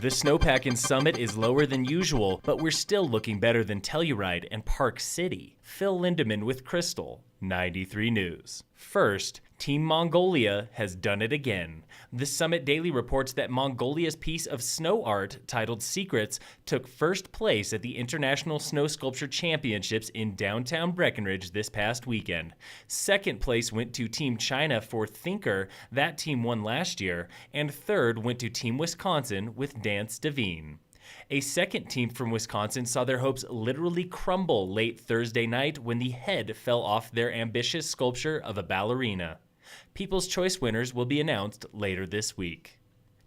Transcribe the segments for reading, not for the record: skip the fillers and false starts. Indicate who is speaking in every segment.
Speaker 1: The snowpack in Summit is lower than usual, but we're still looking better than Telluride and Park City. Phil Lindeman with Krystal, 93 News. First, Team Mongolia has done it again. The Summit Daily reports that Mongolia's piece of snow art, titled Secrets, took first place at the International Snow Sculpture Championships in downtown Breckenridge this past weekend. Second place went to Team China for Thinker, that team won last year, and third went to Team Wisconsin with Dance Devine. A second team from Wisconsin saw their hopes literally crumble late Thursday night when the head fell off their ambitious sculpture of a ballerina. People's Choice winners will be announced later this week.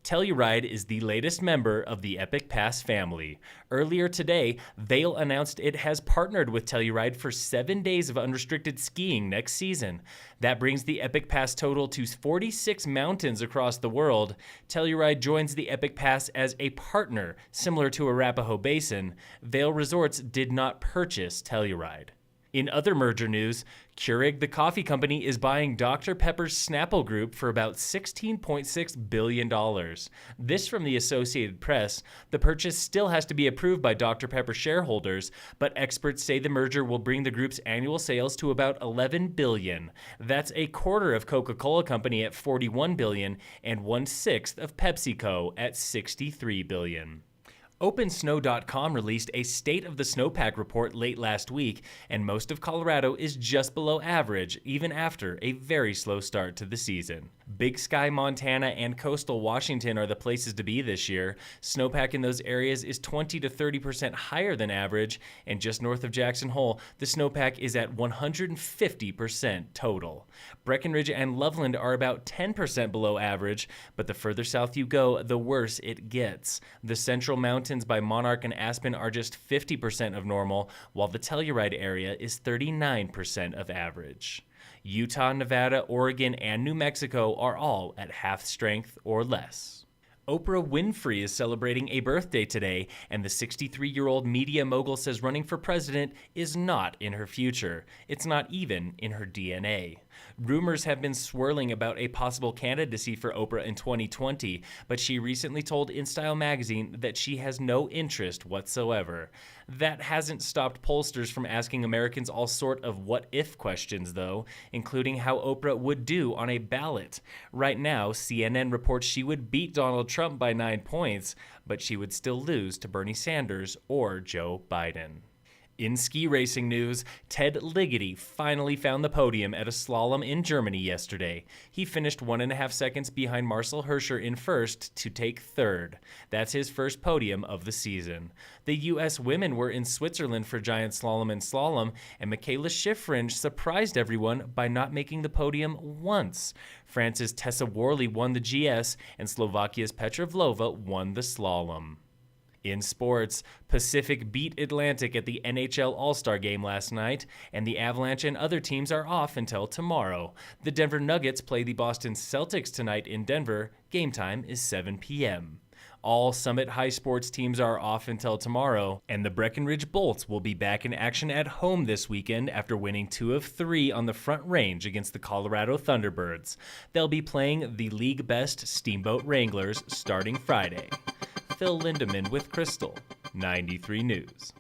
Speaker 1: Telluride is the latest member of the Epic Pass family. Earlier today, Vail announced it has partnered with Telluride for 7 days of unrestricted skiing next season. That brings the Epic Pass total to 46 mountains across the world. Telluride joins the Epic Pass as a partner, similar to Arapahoe Basin. Vail Resorts did not purchase Telluride. In other merger news, Keurig, the coffee company, is buying Dr. Pepper's Snapple Group for about $16.6 billion. This from the Associated Press. The purchase still has to be approved by Dr. Pepper shareholders, but experts say the merger will bring the group's annual sales to about $11 billion. That's a quarter of Coca-Cola Company at $41 billion and 1/6 of PepsiCo at $63 billion. OpenSnow.com released a State of the Snowpack report late last week, and most of Colorado is just below average, even after a very slow start to the season. Big Sky, Montana, and coastal Washington are the places to be this year. Snowpack in those areas is 20 to 30% higher than average, and just north of Jackson Hole, the snowpack is at 150% total. Breckenridge and Loveland are about 10% below average, but the further south you go, the worse it gets. The central mountains by Monarch and Aspen are just 50% of normal, while the Telluride area is 39% of average. Utah, Nevada, Oregon, and New Mexico are all at half strength or less. Oprah Winfrey is celebrating a birthday today, and the 63-year-old media mogul says running for president is not in her future. It's not even in her DNA. Rumors have been swirling about a possible candidacy for Oprah in 2020, but she recently told InStyle magazine that she has no interest whatsoever. That hasn't stopped pollsters from asking Americans all sort of what-if questions, though, including how Oprah would do on a ballot. Right now, CNN reports she would beat Donald Trump by 9 points, but she would still lose to Bernie Sanders or Joe Biden. In ski racing news, Ted Ligety finally found the podium at a slalom in Germany yesterday. He finished 1.5 seconds behind Marcel Hirscher in first to take third. That's his first podium of the season. The U.S. women were in Switzerland for giant slalom and slalom, and Michaela Schifrin surprised everyone by not making the podium once. France's Tessa Worley won the GS, and Slovakia's Petra Vlhova won the slalom. In sports, Pacific beat Atlantic at the NHL All-Star Game last night, and the Avalanche and other teams are off until tomorrow. The Denver Nuggets play the Boston Celtics tonight in Denver. Game time is 7 p.m. All Summit High sports teams are off until tomorrow, and the Breckenridge Bolts will be back in action at home this weekend after winning 2 of 3 on the Front Range against the Colorado Thunderbirds. They'll be playing the league best Steamboat Wranglers starting Friday. Phil Lindeman with Krystal, 93 News.